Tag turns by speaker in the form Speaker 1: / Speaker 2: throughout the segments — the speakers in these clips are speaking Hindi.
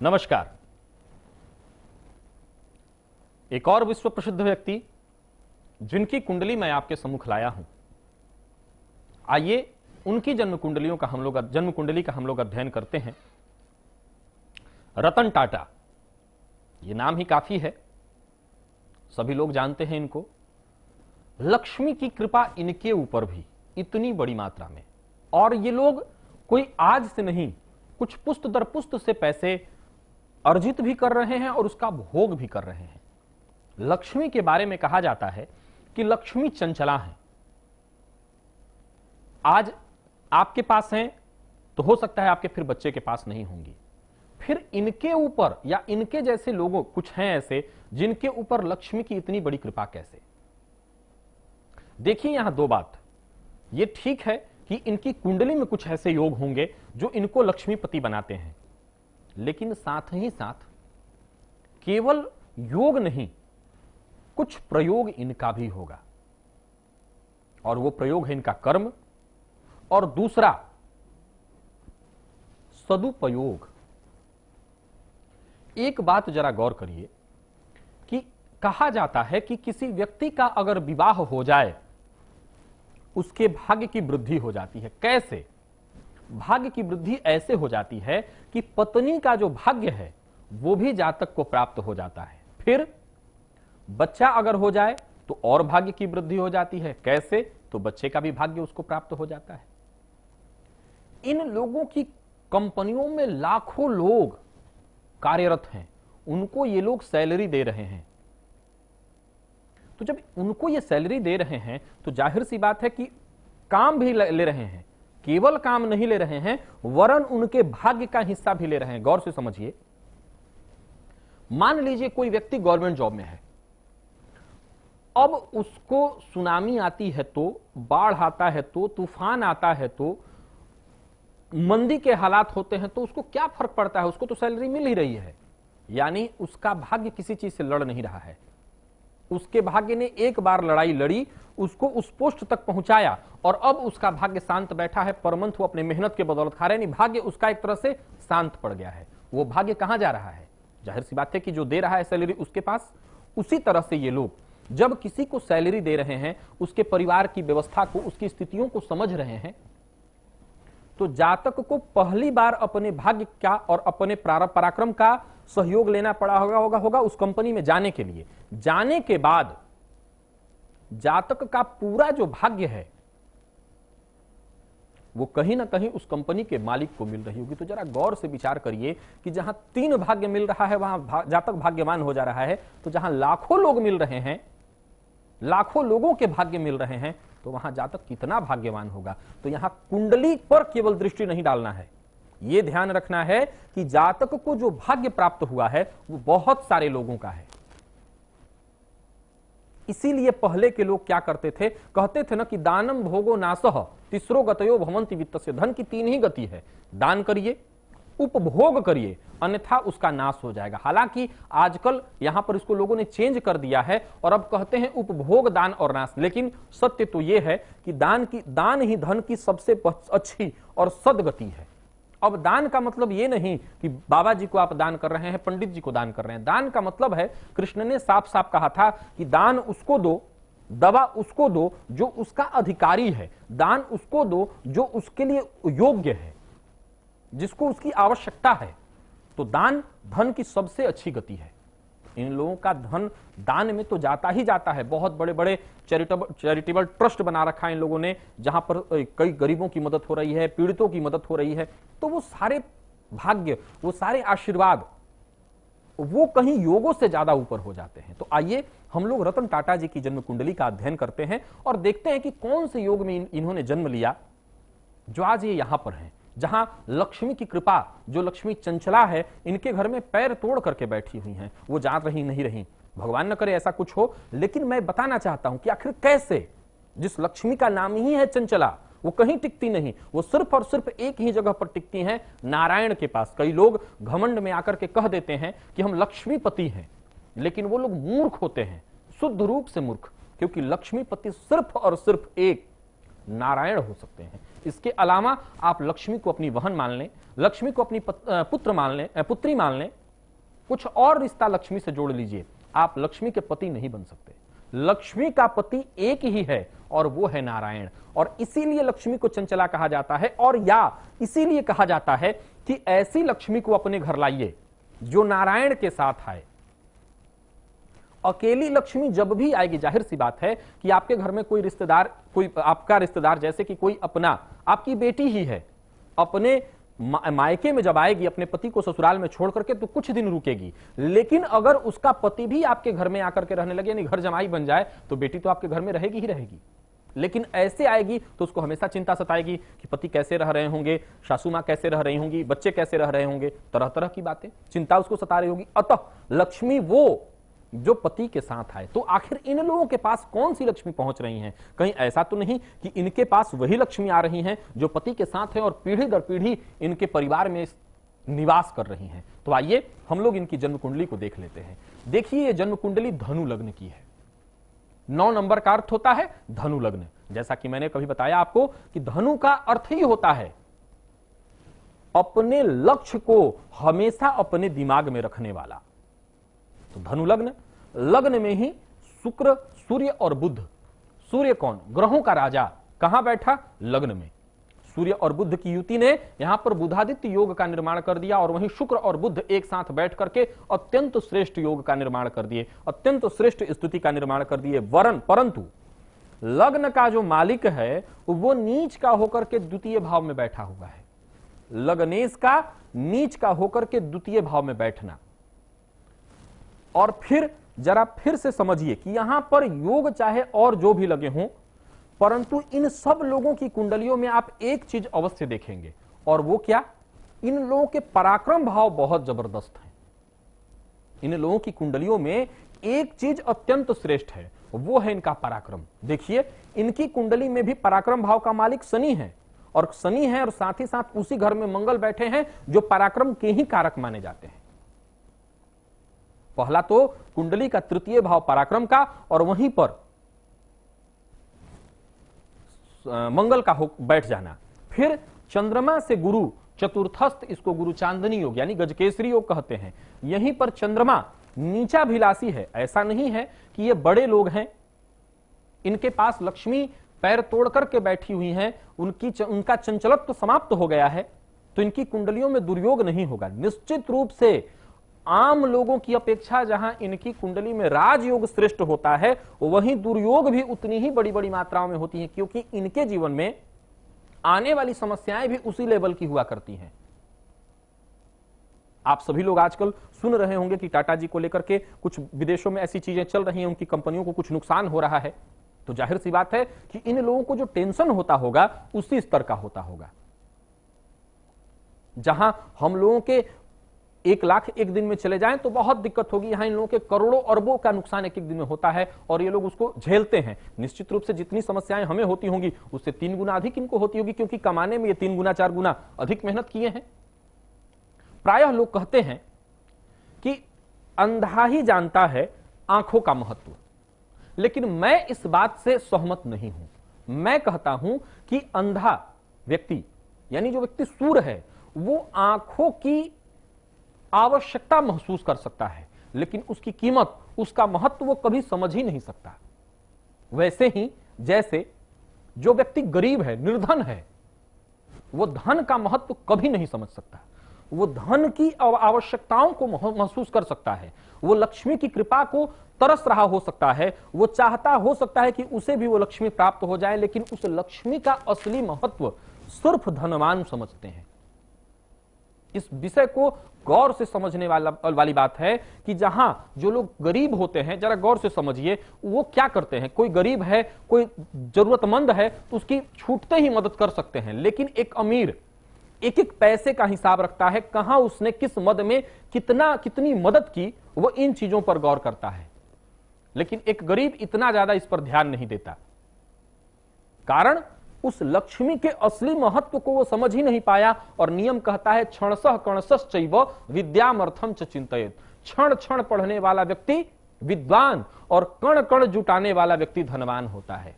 Speaker 1: नमस्कार। एक और विश्व प्रसिद्ध व्यक्ति जिनकी कुंडली मैं आपके सम्मुख लाया हूं, आइए उनकी जन्म कुंडली का हम लोग अध्ययन करते हैं। रतन टाटा, ये नाम ही काफी है, सभी लोग जानते हैं इनको। लक्ष्मी की कृपा इनके ऊपर भी इतनी बड़ी मात्रा में, और ये लोग कोई आज से नहीं, कुछ पुश्त दर पुश्त से पैसे अर्जित भी कर रहे हैं और उसका भोग भी कर रहे हैं। लक्ष्मी के बारे में कहा जाता है कि लक्ष्मी चंचला है। आज आपके पास हैं तो हो सकता है आपके फिर बच्चे के पास नहीं होंगी। फिर इनके ऊपर या इनके जैसे लोगों कुछ हैं ऐसे जिनके ऊपर लक्ष्मी की इतनी बड़ी कृपा कैसे। देखिए यहां दो बात, ये ठीक है कि इनकी कुंडली में कुछ ऐसे योग होंगे जो इनको लक्ष्मीपति बनाते हैं, लेकिन साथ ही साथ केवल योग नहीं, कुछ प्रयोग इनका भी होगा, और वो प्रयोग है इनका कर्म, और दूसरा सदुपयोग। एक बात जरा गौर करिए कि कहा जाता है कि किसी व्यक्ति का अगर विवाह हो जाए उसके भाग्य की वृद्धि हो जाती है। कैसे? भाग्य की वृद्धि ऐसे हो जाती है कि पत्नी का जो भाग्य है वो भी जातक को प्राप्त हो जाता है। फिर बच्चा अगर हो जाए तो और भाग्य की वृद्धि हो जाती है। कैसे? तो बच्चे का भी भाग्य उसको प्राप्त हो जाता है। इन लोगों की कंपनियों में लाखों लोग कार्यरत हैं, उनको ये लोग सैलरी दे रहे हैं। तो जब उनको ये सैलरी दे रहे हैं तो जाहिर सी बात है कि काम भी ले रहे हैं। केवल काम नहीं ले रहे हैं, वरन उनके भाग्य का हिस्सा भी ले रहे हैं। गौर से समझिए, मान लीजिए कोई व्यक्ति गवर्नमेंट जॉब में है, अब उसको सुनामी आती है तो, बाढ़ आता है तो, तूफान आता है तो, मंदी के हालात होते हैं तो उसको क्या फर्क पड़ता है, उसको तो सैलरी मिल ही रही है। यानी उसका भाग्य किसी चीज से लड़ नहीं रहा है। उसके भाग्य ने एक बार लड़ाई लड़ी, उसको उस पोस्ट तक पहुंचाया, और अब उसका भाग्य शांत बैठा है। पर मंथ वो अपने मेहनत के बदौलत खा रहे, नहीं, भाग्य उसका एक तरह से शांत पड़ गया है। वो भाग्य कहां जा रहा है? जाहिर सी बात है कि जो दे रहा है सैलरी उसके पास। उसी तरह से ये लोग जब किसी को सैलरी दे रहे हैं, उसके परिवार की व्यवस्था को, उसकी स्थितियों को समझ रहे हैं, तो जातक को पहली बार अपने भाग्य का और अपने पराक्रम का सहयोग लेना पड़ा होगा उस कंपनी में जाने के लिए। जाने के बाद जातक का पूरा जो भाग्य है वो कहीं ना कहीं उस कंपनी के मालिक को मिल रही होगी। तो जरा गौर से विचार करिए कि जहां 3 भाग्य मिल रहा है वहां जातक भाग्यवान हो जा रहा है, तो जहां लाखों लोग मिल रहे हैं, लाखों लोगों के भाग्य मिल रहे हैं, तो वहां जातक कितना भाग्यवान होगा। तो यहां कुंडली पर केवल दृष्टि नहीं डालना है, यह ध्यान रखना है कि जातक को जो भाग्य प्राप्त हुआ है वो बहुत सारे लोगों का है। इसीलिए पहले के लोग क्या करते थे, कहते थे ना कि दानम भोगो नासह तीसरो गतयो भवंति वित्तस्य। धन की 3 ही गति है, दान करिए, उपभोग करिए, अन्यथा उसका नाश हो जाएगा। हालांकि आजकल यहां पर इसको लोगों ने चेंज कर दिया है और अब कहते हैं उपभोग, दान और नाश। लेकिन सत्य तो यह है कि दान ही धन की सबसे अच्छी और सदगति है। अब दान का मतलब यह नहीं कि बाबा जी को आप दान कर रहे हैं, पंडित जी को दान कर रहे हैं। दान का मतलब है, कृष्ण ने साफ साफ कहा था कि दान उसको दो, दवा उसको दो जो उसका अधिकारी है, दान उसको दो जो उसके लिए योग्य है, जिसको उसकी आवश्यकता है। तो दान धन की सबसे अच्छी गति है। इन लोगों का धन दान में तो जाता ही जाता है। बहुत बड़े बड़े चैरिटेबल ट्रस्ट बना रखा है इन लोगों ने, जहां पर कई गरीबों की मदद हो रही है, पीड़ितों की मदद हो रही है। तो वो सारे भाग्य, वो सारे आशीर्वाद, वो कहीं योगों से ज्यादा ऊपर हो जाते हैं। तो आइए हम लोग रतन टाटा जी की जन्म कुंडली का अध्ययन करते हैं और देखते हैं कि कौन से योग में इन्होंने जन्म लिया जो आज ये यहां पर हैं, जहां लक्ष्मी की कृपा, जो लक्ष्मी चंचला है, इनके घर में पैर तोड़ करके बैठी हुई हैं। वो जा रही नहीं रही, भगवान न करे ऐसा कुछ हो। लेकिन मैं बताना चाहता हूं कि आखिर कैसे, जिस लक्ष्मी का नाम ही है चंचला, वो कहीं टिकती नहीं, वो सिर्फ और सिर्फ एक ही जगह पर टिकती हैं, नारायण के पास। कई लोग घमंड में आकर के कह देते हैं कि हम लक्ष्मीपति हैं, लेकिन वो लोग मूर्ख होते हैं, शुद्ध रूप से मूर्ख, क्योंकि लक्ष्मीपति सिर्फ और सिर्फ एक नारायण हो सकते हैं। इसके अलावा आप लक्ष्मी को अपनी बहन मान लें, लक्ष्मी को अपनी पुत्र मान लें, पुत्री मान लें, कुछ और रिश्ता लक्ष्मी से जोड़ लीजिए, आप लक्ष्मी के पति नहीं बन सकते। लक्ष्मी का पति एक ही है और वो है नारायण, और इसीलिए लक्ष्मी को चंचला कहा जाता है, और या इसीलिए कहा जाता है कि ऐसी लक्ष्मी को अपने घर लाइए जो नारायण के साथ आए। अकेली लक्ष्मी जब भी आएगी, जाहिर सी बात है कि आपके घर में कोई रिश्तेदार, कोई आपका रिश्तेदार, जैसे कि कोई अपना, आपकी बेटी ही है, अपने मायके में जब आएगी अपने पति को ससुराल में छोड़ करके तो कुछ दिन रुकेगी, लेकिन अगर उसका पति भी आपके घर में आकर के रहने लगे, यानी घर जमाई बन जाए, तो बेटी तो आपके घर में रहेगी ही रहेगी। लेकिन ऐसे आएगी तो उसको हमेशा चिंता सताएगी कि पति कैसे रह रहे होंगे, सासू मां कैसे रह रही होंगी, बच्चे कैसे रह रहे होंगे, तरह तरह की बातें, चिंता उसको सता रही होगी। अतः लक्ष्मी वो जो पति के साथ आए। तो आखिर इन लोगों के पास कौन सी लक्ष्मी पहुंच रही हैं? कहीं ऐसा तो नहीं कि इनके पास वही लक्ष्मी आ रही हैं जो पति के साथ है और पीढ़ी दर पीढ़ी इनके परिवार में निवास कर रही हैं? तो आइए हम लोग इनकी जन्म कुंडली को देख लेते हैं। देखिए, ये जन्म कुंडली धनु लग्न की है। 9 नंबर का अर्थ होता है धनु लग्न। जैसा कि मैंने कभी बताया आपको कि धनु का अर्थ ही होता है अपने लक्ष्य को हमेशा अपने दिमाग में रखने वाला। तो धनु लग्न, लग्न में ही शुक्र, सूर्य और बुध। सूर्य कौन? ग्रहों का राजा। कहां बैठा? लग्न में। सूर्य और बुध की युति ने यहां पर बुधादित्य योग का निर्माण कर दिया, और वहीं शुक्र और बुध एक साथ बैठ करके अत्यंत श्रेष्ठ योग का निर्माण कर दिए, अत्यंत श्रेष्ठ स्थिति का निर्माण कर दिए। वरन परंतु लग्न का जो मालिक है वो नीच का होकर के द्वितीय भाव में बैठा हुआ है। लग्नेश का नीच का होकर के द्वितीय भाव में बैठना। और फिर जरा फिर से समझिए कि यहां पर योग चाहे और जो भी लगे हों, परंतु इन सब लोगों की कुंडलियों में आप एक चीज अवश्य देखेंगे, और वो क्या? इन लोगों के पराक्रम भाव बहुत जबरदस्त हैं। इन लोगों की कुंडलियों में एक चीज अत्यंत श्रेष्ठ है, वो है इनका पराक्रम। देखिए, इनकी कुंडली में भी पराक्रम भाव का मालिक शनि है, और शनि है और साथ ही साथ उसी घर में मंगल बैठे हैं जो पराक्रम के ही कारक माने जाते हैं। पहला तो कुंडली का तृतीय भाव पराक्रम का, और वहीं पर मंगल का बैठ जाना। फिर चंद्रमा से गुरु चतुर्थस्थ, इसको गुरु चांदनी योग यानी गजकेसरी योग कहते हैं। यहीं पर चंद्रमा नीचा भिलासी है। ऐसा नहीं है कि ये बड़े लोग हैं, इनके पास लक्ष्मी पैर तोड़ करके बैठी हुई हैं, उनका चंचलत्व समाप्त हो गया है, तो इनकी कुंडलियों में दुर्योग नहीं होगा। निश्चित रूप से आम लोगों की अपेक्षा जहां इनकी कुंडली में राजयोग श्रेष्ठ होता है, वहीं दुर्योग भी उतनी ही बड़ी बड़ी मात्राओं में होती हैं, क्योंकि इनके जीवन में आने वाली समस्याएं भी उसी लेवल की हुआ करती हैं। आप सभी लोग आजकल सुन रहे होंगे कि टाटा जी को लेकर के कुछ विदेशों में ऐसी चीजें चल रही हैं, उनकी कंपनियों को कुछ नुकसान हो रहा है। तो जाहिर सी बात है कि इन लोगों को जो टेंशन होता होगा उसी स्तर का होता होगा। जहां हम लोगों के 1 लाख एक दिन में चले जाएं तो बहुत दिक्कत होगी, यहां इन लोगों के करोड़ों अरबों का नुकसान एक एक दिन में होता है, और ये लोग उसको झेलते हैं। निश्चित रूप से जितनी समस्याएं हमें होती होंगी उससे 3 गुना अधिक इनको होती होगी, क्योंकि कमाने में ये 3 गुना 4 गुना अधिक मेहनत किए हैं। प्रायः लोग कहते हैं कि अंधा ही जानता है आंखों का महत्व, लेकिन मैं इस बात से सहमत नहीं हूं। मैं कहता हूं कि अंधा व्यक्ति यानी जो व्यक्ति सूर है वो आंखों की आवश्यकता महसूस कर सकता है, लेकिन उसकी कीमत, उसका महत्व वो कभी समझ ही नहीं सकता। वैसे ही जैसे जो व्यक्ति गरीब है, निर्धन है, वो धन का महत्व कभी नहीं समझ सकता। वो धन की आवश्यकताओं को महसूस कर सकता है, वो लक्ष्मी की कृपा को तरस रहा हो सकता है, वो चाहता हो सकता है कि उसे भी वो लक्ष्मी प्राप्त हो जाए, लेकिन उस लक्ष्मी का असली महत्व सिर्फ धनवान समझते हैं। इस विषय को गौर से समझने वाली बात है कि जहां जो लोग गरीब होते हैं, जरा गौर से समझिए वो क्या करते हैं। कोई गरीब है, कोई जरूरतमंद है तो उसकी छूटते ही मदद कर सकते हैं, लेकिन एक अमीर एक एक पैसे का हिसाब रखता है, कहां उसने किस मद में कितनी मदद की, वो इन चीजों पर गौर करता है। लेकिन एक गरीब इतना ज्यादा इस पर ध्यान नहीं देता, कारण उस लक्ष्मी के असली महत्व को वो समझ ही नहीं पाया। और नियम कहता है क्षणशः कणशश्चैव विद्यामर्थम च चिंतयेत्। क्षण क्षण पढ़ने वाला व्यक्ति विद्वान और कण कण जुटाने वाला व्यक्ति धनवान होता है।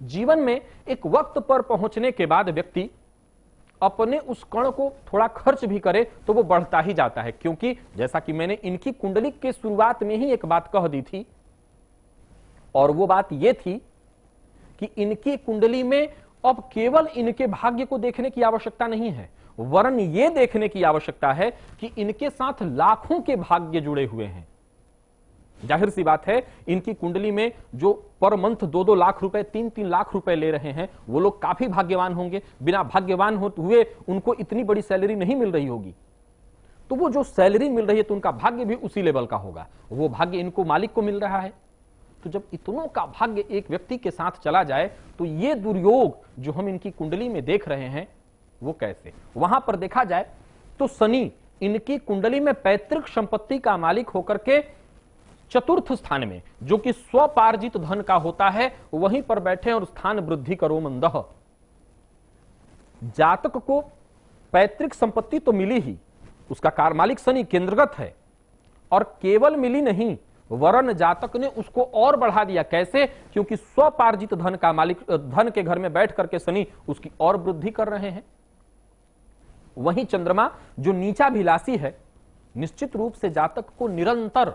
Speaker 1: जीवन में एक वक्त पर पहुंचने के बाद व्यक्ति अपने उस कण को थोड़ा खर्च भी करे तो वो बढ़ता ही जाता है, क्योंकि जैसा कि मैंने इनकी कुंडली के शुरुआत में ही एक बात कह दी थी, और वो बात ये थी कि इनकी कुंडली में अब केवल इनके भाग्य को देखने की आवश्यकता नहीं है, वरन ये देखने की आवश्यकता है कि इनके साथ लाखों के भाग्य जुड़े हुए हैं। जाहिर सी बात है, इनकी कुंडली में जो पर मंथ 2-2 लाख रुपए, 3-3 लाख रुपए ले रहे हैं, वो लोग काफी भाग्यवान होंगे। बिना भाग्यवान हुए उनको इतनी बड़ी सैलरी नहीं मिल रही होगी, तो वो जो सैलरी मिल रही है तो उनका भाग्य भी उसी लेवल का होगा। वो भाग्य इनको मालिक को मिल रहा है। तो जब इतनों का भाग्य एक व्यक्ति के साथ चला जाए तो ये दुर्योग जो हम इनकी कुंडली में देख रहे हैं वो कैसे? वहां पर देखा जाए तो शनि इनकी कुंडली में पैतृक संपत्ति का मालिक होकर के चतुर्थ स्थान में, जो कि स्वपार्जित धन का होता है, वहीं पर बैठे और स्थान वृद्धि करो मंदह। जातक को पैतृक संपत्ति तो मिली ही, उसका कार मालिक शनि केंद्रगत है, और केवल मिली नहीं वरन जातक ने उसको और बढ़ा दिया। कैसे? क्योंकि स्वपार्जित धन का मालिक धन के घर में बैठ करके शनि उसकी और वृद्धि कर रहे हैं। वहीं चंद्रमा जो नीचाभिलाषी है, निश्चित रूप से जातक को निरंतर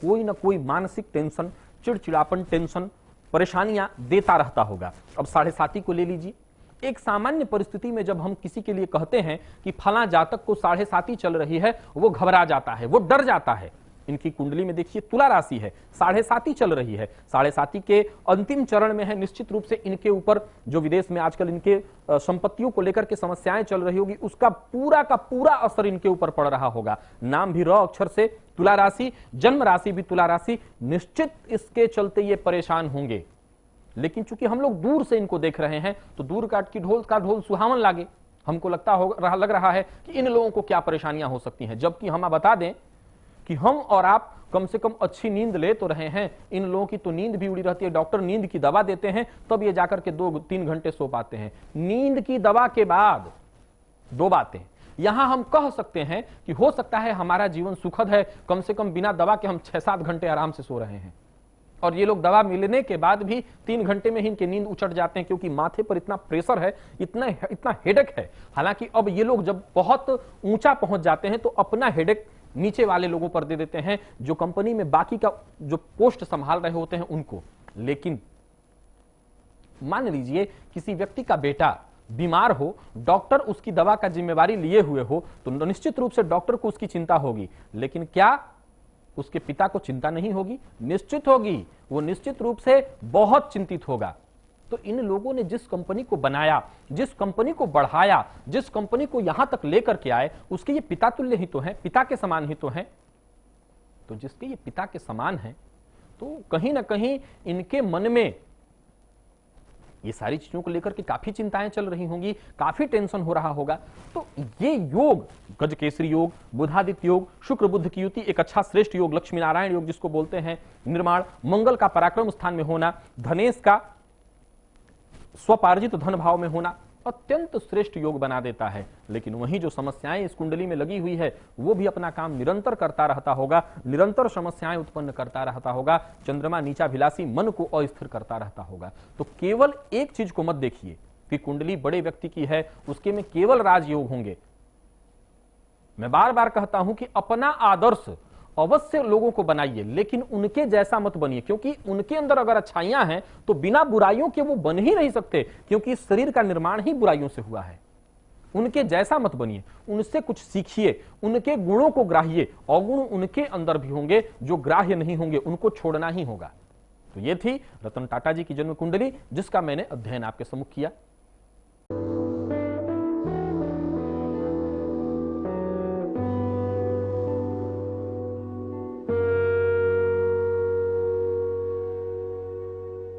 Speaker 1: कोई ना कोई मानसिक टेंशन, चिड़चिड़ापन, टेंशन, परेशानियां देता रहता होगा। अब 7.5 को ले लीजिए। एक सामान्य परिस्थिति में जब हम किसी के लिए कहते हैं कि फला जातक को 7.5 चल रही है, वो घबरा जाता है, वो डर जाता है। इनकी कुंडली में देखिए तुला राशि है, 7.5 चल रही है, 7.5 के अंतिम चरण में है। निश्चित रूप से इनके ऊपर जो विदेश में आजकल इनके संपत्तियों को लेकर के समस्याएं चल रही होगी, उसका पूरा का पूरा असर इनके ऊपर पड़ रहा होगा। नाम भी र अक्षर से तुला राशि, जन्म राशि भी तुला राशि, निश्चित इसके चलते ये परेशान होंगे। लेकिन चूंकि हम लोग दूर से इनको देख रहे हैं तो दूर काट की ढोल का ढोल सुहावन लागे, हमको लग रहा है कि इन लोगों को क्या परेशानियां हो सकती हैं। जबकि हम बता दें कि हम और आप कम से कम अच्छी नींद ले तो रहे हैं, इन लोगों की तो नींद भी उड़ी रहती है। डॉक्टर नींद की दवा देते हैं तब ये जाकर के 2-3 घंटे सो पाते हैं। नींद की दवा के बाद 2 बातें यहां हम कह सकते हैं कि हो सकता है हमारा जीवन सुखद है, कम से कम बिना दवा के हम 6-7 घंटे आराम से सो रहे हैं, और ये लोग दवा मिलने के बाद भी 3 घंटे में ही इनके नींद उचट जाते हैं, क्योंकि माथे पर इतना प्रेशर है, इतना हेडेक है। हालांकि अब ये लोग जब बहुत ऊंचा पहुंच जाते हैं तो अपना हेडेक नीचे वाले लोगों पर दे देते हैं, जो कंपनी में बाकी का जो पोस्ट संभाल रहे होते हैं उनको। लेकिन मान लीजिए किसी व्यक्ति का बेटा बीमार हो, डॉक्टर उसकी दवा का जिम्मेवारी लिए हुए हो, तो निश्चित रूप से डॉक्टर को उसकी चिंता होगी। लेकिन क्या उसके पिता को चिंता नहीं होगी? निश्चित होगी, वो निश्चित रूप से बहुत चिंतित होगा। तो इन लोगों ने जिस कंपनी को बनाया, जिस कंपनी को बढ़ाया, जिस कंपनी को यहां तक लेकर के आए, उसके ये पिता तुल्य ही तो हैं, पिता के समान ही तो हैं। तो जिसके ये पिता के समान हैं, तो कहीं ना कहीं इनके मन में ये सारी चीजों को लेकर के काफी चिंताएं चल रही होंगी, काफी टेंशन हो रहा होगा। तो ये योग, गजकेसरी योग, बुधादित्य योग, शुक्र बुध की युति, एक अच्छा श्रेष्ठ योग, लक्ष्मी नारायण योग जिसको बोलते हैं, निर्माण, मंगल का पराक्रम स्थान में होना, धनेश का स्वपार्जित धन भाव में होना अत्यंत श्रेष्ठ योग बना देता है। लेकिन वही जो समस्याएं इस कुंडली में लगी हुई है, वो भी अपना काम निरंतर करता रहता होगा, निरंतर समस्याएं उत्पन्न करता रहता होगा। चंद्रमा नीचाभिलाषी मन को अस्थिर करता रहता होगा। तो केवल एक चीज को मत देखिए कि कुंडली बड़े व्यक्ति की है, उसके में केवल राजयोग होंगे। मैं बार बार कहता हूं कि अपना आदर्श अवश्य लोगों को बनाइए, लेकिन उनके जैसा मत बनिए, क्योंकि उनके अंदर अगर अच्छाइयां हैं तो बिना बुराइयों के वो बन ही नहीं सकते, क्योंकि इस शरीर का निर्माण ही बुराइयों से हुआ है। उनके जैसा मत बनिए, उनसे कुछ सीखिए, उनके गुणों को ग्राहिए। अवगुण उनके अंदर भी होंगे जो ग्राह्य नहीं होंगे, उनको छोड़ना ही होगा। तो ये थी रतन टाटा जी की जन्म कुंडली, जिसका मैंने अध्ययन आपके सम्मुख किया।